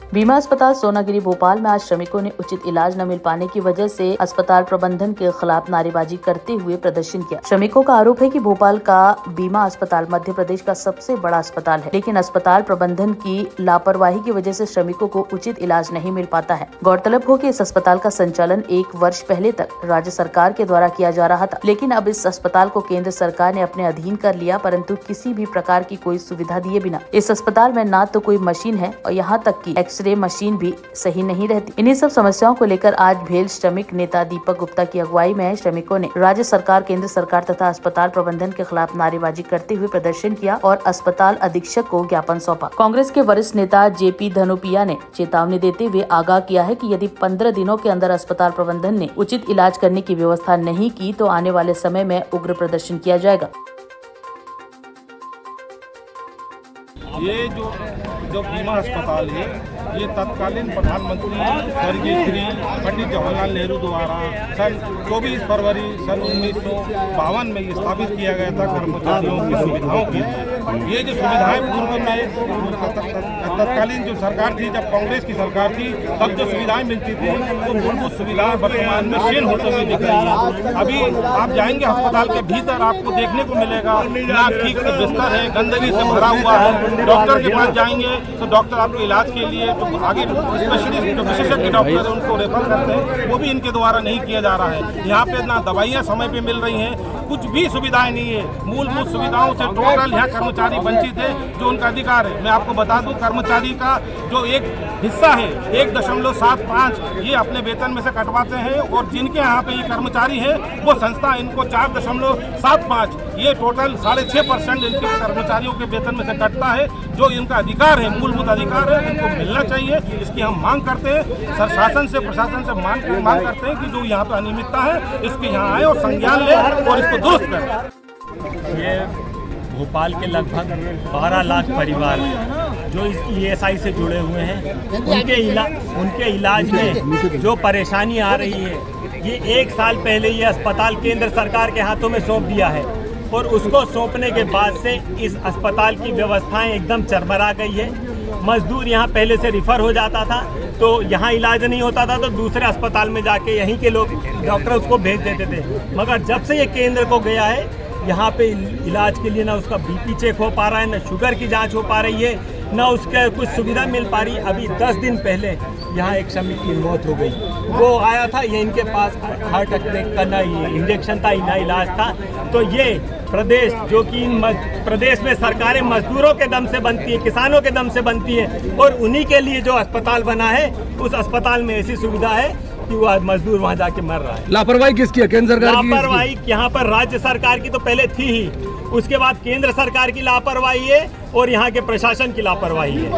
बीमा अस्पताल सोनागिरी भोपाल में आज श्रमिकों ने उचित इलाज न मिल पाने की वजह से अस्पताल प्रबंधन के खिलाफ नारेबाजी करते हुए प्रदर्शन किया। श्रमिकों का आरोप है कि भोपाल का बीमा अस्पताल मध्य प्रदेश का सबसे बड़ा अस्पताल है, लेकिन अस्पताल प्रबंधन की लापरवाही की वजह से श्रमिकों को उचित इलाज नहीं मिल पाता है। गौरतलब हो कि इस अस्पताल का संचालन 1 वर्ष पहले तक राज्य सरकार के द्वारा किया जा रहा था, लेकिन अब इस अस्पताल को केंद्र सरकार ने अपने अधीन कर लिया, परंतु किसी भी प्रकार की कोई सुविधा दिए बिना। इस अस्पताल में ना तो कोई मशीन है और यहाँ तक कि एक्सरे मशीन भी सही नहीं रहती। इन्हीं सब समस्याओं को लेकर आज भेल श्रमिक नेता दीपक गुप्ता की अगुवाई में श्रमिकों ने राज्य सरकार, केंद्र सरकार तथा अस्पताल प्रबंधन के खिलाफ नारेबाजी करते हुए प्रदर्शन किया और अस्पताल अधीक्षक को ज्ञापन सौंपा। कांग्रेस के वरिष्ठ नेता जेपी धनोपिया ने चेतावनी देते हुए आगाह किया है कि यदि 15 दिनों के अंदर अस्पताल प्रबंधन ने उचित इलाज करने की व्यवस्था नहीं की तो आने वाले समय में उग्र प्रदर्शन किया जाएगा। ये जो बीमा अस्पताल है, ये तत्कालीन प्रधानमंत्री स्वर्गीय श्री पंडित जवाहरलाल नेहरू द्वारा सन 24 फरवरी सन 1952 में स्थापित किया गया था कर्मचारियों की सुविधाओं के लिए। ये जो सुविधाएं पूर्व में तत्कालीन जो सरकार थी, जब कांग्रेस की सरकार थी, तब जो सुविधाएं मिलती थी वो मूलभूत सुविधाएं वर्तमान में क्षीण होते हुए दिख रही है। अभी आप जाएंगे अस्पताल के भीतर, आपको देखने को मिलेगा ना ठीक से बिस्तर है, गंदगी से भरा हुआ है। डॉक्टर के पास जाएंगे तो डॉक्टर आपके इलाज के लिए जो आगे स्पेशलिस्ट जो विशेषज्ञ डॉक्टर है उनको रेफर करते हैं, वो भी इनके द्वारा नहीं किया जा रहा है। यहाँ पे ना दवाइयाँ समय पे मिल रही हैं, कुछ भी सुविधाएं नहीं है। मूलभूत सुविधाओं से टोटल यहाँ कर्मचारी वंचित है, जो उनका अधिकार है। मैं आपको बता दूं, कर्मचारी का जो एक हिस्सा है 1.75 ये अपने वेतन में से कटवाते हैं, और जिनके यहाँ पे ये कर्मचारी है वो संस्था इनको 4.75 ये टोटल 6.5% इनके कर्मचारियों के वेतन में से कटता है, जो इनका अधिकार है, मूलभूत अधिकार है, इनको मिलना चाहिए। इसकी हम मांग करते हैं, शासन से, प्रशासन से मांग करते हैं कि जो यहाँ पे अनियमितता है इसके यहाँ आए और संज्ञान ले और इसको दुरुस्त करें। ये भोपाल के लगभग 12 लाख परिवार जो इस ESI से जुड़े हुए हैं, उनके इलाज में जो परेशानी आ रही है, ये 1 साल पहले ये अस्पताल केंद्र सरकार के हाथों में सौंप दिया है, और उसको सौंपने के बाद से इस अस्पताल की व्यवस्थाएं एकदम चरमरा गई है। मजदूर यहाँ पहले से रिफ़र हो जाता था तो यहाँ इलाज नहीं होता था तो दूसरे अस्पताल में जाके यहीं के लोग डॉक्टर उसको भेज देते थे, मगर जब से ये केंद्र को गया है यहाँ पे इलाज के लिए ना उसका BP चेक हो पा रहा है, ना शुगर की जांच हो पा रही है, ना उसके कुछ सुविधा मिल पा रही। अभी 10 दिन पहले यहाँ एक श्रमिक की मौत हो गई, वो आया था, ये इनके पास हार्ट अटैक का ना इंजेक्शन था, ना इलाज था। तो ये प्रदेश जो कि प्रदेश में सरकारें मजदूरों के दम से बनती है, किसानों के दम से बनती है, और उन्हीं के लिए जो अस्पताल बना है उस अस्पताल में ऐसी सुविधा है कि वो मजदूर वहाँ जाके मर रहा है। लापरवाही किसकी है? केंद्र सरकार की? लापरवाही यहाँ पर राज्य सरकार की तो पहले थी ही, उसके बाद केंद्र सरकार की लापरवाही है और यहाँ के प्रशासन की लापरवाही है।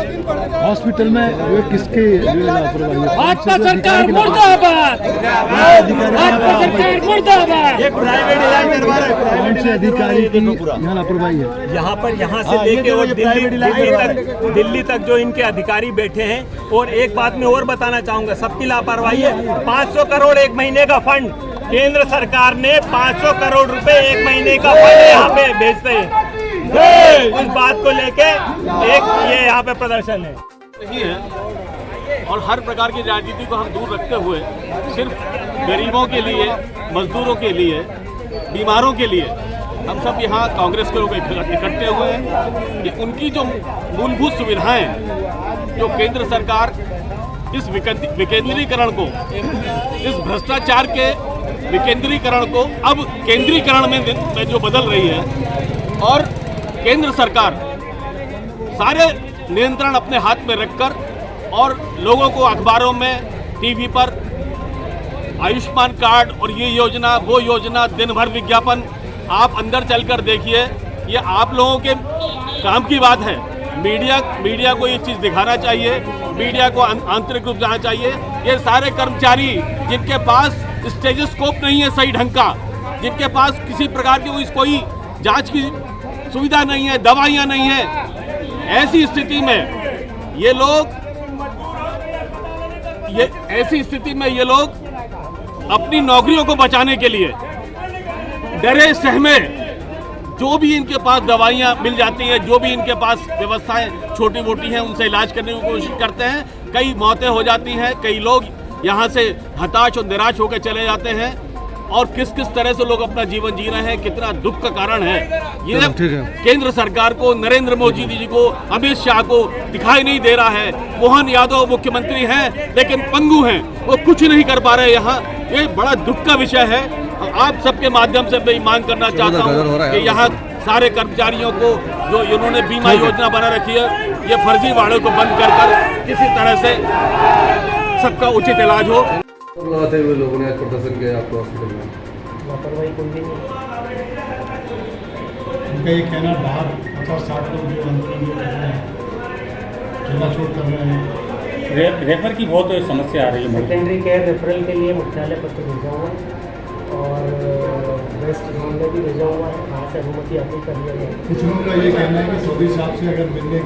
हॉस्पिटल में वो किसकी लापरवाही है? भाजपा सरकार मुर्दाबाद, भाजपा सरकार मुर्दाबाद। ये प्राइवेट इलाज करवा रहे हैं, कौन से अधिकारी की यहाँ लापरवाही है? यहाँ से लेके और दिल्ली तक जो इनके अधिकारी बैठे हैं। और एक बात मैं और बताना चाहूँगा, सबकी लापरवाही है। 500 करोड़ 1 महीने का फंड केंद्र सरकार ने 500 करोड़ रुपए 1 महीने का फंड यहाँ पे भेजते हैं। उस बात को लेके एक ये यहाँ पे प्रदर्शन है नहीं है, और हर प्रकार की राजनीति को हम दूर रखते हुए सिर्फ गरीबों के लिए, मजदूरों के लिए, बीमारों के लिए हम सब यहाँ कांग्रेस के लोग इकट्ठे हुए हैं कि उनकी जो मूलभूत सुविधाएं जो केंद्र सरकार इस विकेंद्रीकरण को, इस भ्रष्टाचार के विकेंद्रीकरण को अब केंद्रीकरण में जो बदल रही है, और केंद्र सरकार सारे नियंत्रण अपने हाथ में रखकर और लोगों को अखबारों में, टीवी पर आयुष्मान कार्ड और ये योजना वो योजना, दिन भर विज्ञापन। आप अंदर चलकर देखिए, ये आप लोगों के काम की बात है। मीडिया को ये चीज़ दिखाना चाहिए, मीडिया को आंतरिक रूप जाना चाहिए। ये सारे कर्मचारी जिनके पास स्टेथोस्कोप नहीं है सही ढंग का, जिनके पास किसी प्रकार की कोई जांच की सुविधा नहीं है, दवाइयाँ नहीं है, ऐसी स्थिति में ये लोग अपनी नौकरियों को बचाने के लिए डरे सहमे जो भी इनके पास दवाइयाँ मिल जाती हैं, जो भी इनके पास व्यवस्थाएं छोटी मोटी हैं, उनसे इलाज करने की कोशिश करते हैं। कई मौतें हो जाती हैं, कई लोग यहाँ से हताश और निराश होकर चले जाते हैं। और किस किस तरह से लोग अपना जीवन जी रहे हैं, कितना दुख का कारण है ये केंद्र सरकार को, नरेंद्र मोदी जी को, अमित शाह को दिखाई नहीं दे रहा है। मोहन यादव मुख्यमंत्री हैं लेकिन पंगु हैं, वो कुछ नहीं कर पा रहे यहाँ। ये बड़ा दुख का विषय है। आप सबके माध्यम से मैं मांग करना चाहता हूँ कि यहाँ सारे कर्मचारियों को जो इन्होंने बीमा योजना बना रखी है, ये फर्जीवाड़े को बंद कर किसी तरह से सबका उचित इलाज हो। लगाते हुए लोगों ने आज प्रदर्शन किया आपको हॉस्पिटल में, लापरवाही कोई भी नहीं। उनका ये कहना बाहर 50-60 लोग जो आंदोलन जो कर रहे हैं, चलना छोड़ कर रहे हैं। रेफर की बहुत समस्या आ रही है। सेकेंडरी केयर रेफरल के लिए मुख्यालय पत्र भेजा हुआ है और वेस्ट जोन में भी भेजा हुआ है, वहाँ से अनुमति अपील कर लिया गया। कुछ लोगों का ये कहना है कि चौधरी साहब से अगर मिलने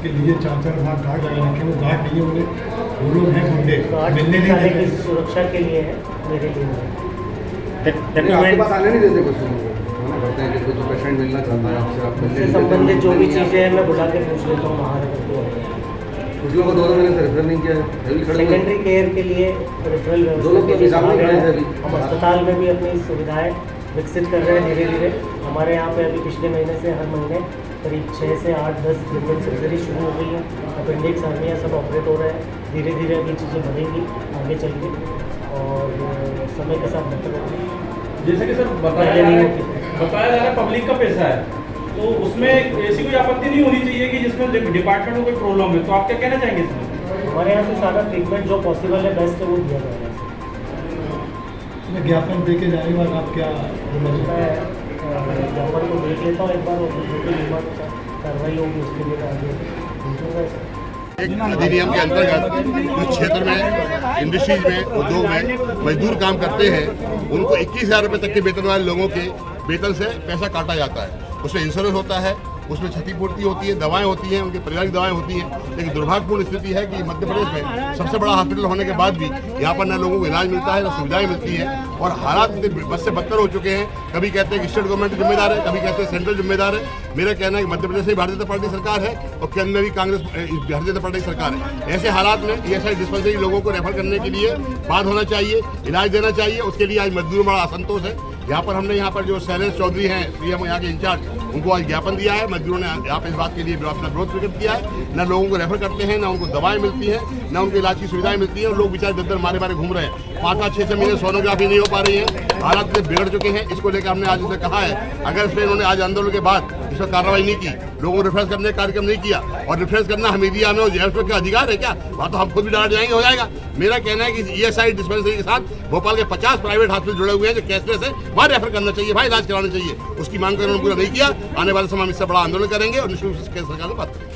के लिए 4-4 बार गार्ड लगा रखे, वो गार्ड नहीं है, उन्हें वो लोग हैं गुंडे, मिलने नहीं देते। सुरक्षा के लिए है, मेरे लिए आपके पास आने नहीं देते कुछ लोग, कहते हैं कि कुछ पेशेंट मिलना चाहता है आपसे, आप मिलने से संबंधित जो भी चीज़ें हैं मैं बुला के पूछ लेता हूँ बाहर। कुछ लोगों को 2 महीने से रेफर नहीं किया है सेकेंडरी केयर के लिए रेफरल व्यवस्था के लिए हम अस्पताल में भी अपनी सुविधाएं विकसित कर रहे हैं धीरे धीरे। हमारे यहाँ पे अभी पिछले महीने से हर महीने करीब 6 से 8-10 जनरल सर्जरी शुरू हो गई है। अपेंडिक्स आर्मिया सब ऑपरेट हो रहे हैं। धीरे धीरे अभी चीज़ें बढ़ेंगी आगे चल के और समय के साथ बेहतर होगी। जैसे कि सर बताया जा रहा है पब्लिक का पैसा है, तो उसमें ऐसी कोई आपत्ति नहीं होनी चाहिए कि जिसमें डिपार्टमेंट को कोई प्रॉब्लम है, तो आप क्या कहना चाहेंगे इसमें? हमारे यहाँ से सारा ट्रीटमेंट जो पॉसिबल है बेस्ट है वो दिया जाएगा। ज्ञापन दे के जाने वाला आप क्या बोलना चाहते हैं? ज्ञापन को देख लेता हूँ एक बार और जो बीमा के साथ कार्रवाई होगी उसके लिए आगे भेजूँगा। एक अधिनियम के अंतर्गत कुछ क्षेत्र में, इंडस्ट्रीज में, उद्योग में मजदूर काम करते हैं, उनको 21,000 रुपये तक के वेतन वाले लोगों के वेतन से पैसा काटा जाता है। उसमें इंश्योरेंस होता है, उसमें क्षतिपूर्ति होती है, दवाएं होती हैं, उनके परिवार की दवाएं होती हैं। लेकिन दुर्भाग्यपूर्ण स्थिति है कि मध्य प्रदेश में सबसे बड़ा हॉस्पिटल होने के बाद भी यहाँ पर न लोगों को इलाज मिलता है, न सुविधाएं मिलती हैं और हालात बद से बदतर हो चुके हैं। कभी कहते हैं कि स्टेट गवर्नमेंट जिम्मेदार है, कभी कहते हैं सेंट्रल जिम्मेदार है। मेरा कहना है कि मध्य प्रदेश में भारतीय जनता पार्टी सरकार है और केंद्र में भी कांग्रेस भारतीय जनता पार्टी सरकार है। ऐसे हालात में ESI डिस्पेंसरी लोगों को रेफर करने के लिए बात होना चाहिए, इलाज देना चाहिए। उसके लिए आज मजदूरों में बड़ा असंतोष है। यहाँ पर हमने यहाँ पर जो शैलेश चौधरी हैं CM यहाँ के इंचार्ज, उनको आज ज्ञापन दिया है। मजदूरों ने यहाँ पर इस बात के लिए अपना विरोध प्रकट किया है। न लोगों को रेफर करते हैं, न उनको दवाएं मिलती हैं, न उनके इलाज की सुविधाएं मिलती हैं। लोग बेचारे दर मारे मारे घूम रहे हैं। 5-6 महीने सोनोग्राफी नहीं हो पा रही है। हालात से बिगड़ चुके हैं। इसको लेकर हमने आज इसे कहा है, अगर इसमें इन्होंने आज आंदोलन के बाद इस पर कार्रवाई नहीं की, लोगों को रिफ्रेश करने का कार्यक्रम नहीं किया, और रिफ्रेश करना हमीदिया में और जेएसपी का अधिकार है क्या? वहाँ तो हम खुद भी डाल जाएंगे, हो जाएगा। मेरा कहना है कि ESI डिस्पेंसरी के साथ भोपाल के 50 प्राइवेट हॉस्पिटल जुड़े हुए हैं जो कैशलेस है, वहाँ रेफर करना चाहिए भाई, इलाज कराना चाहिए। उसकी मांग कर उन्होंने पूरा नहीं किया। आने वाले समय में इससे बड़ा आंदोलन करेंगे और निश्चित रूप से सरकार से बात करेंगे।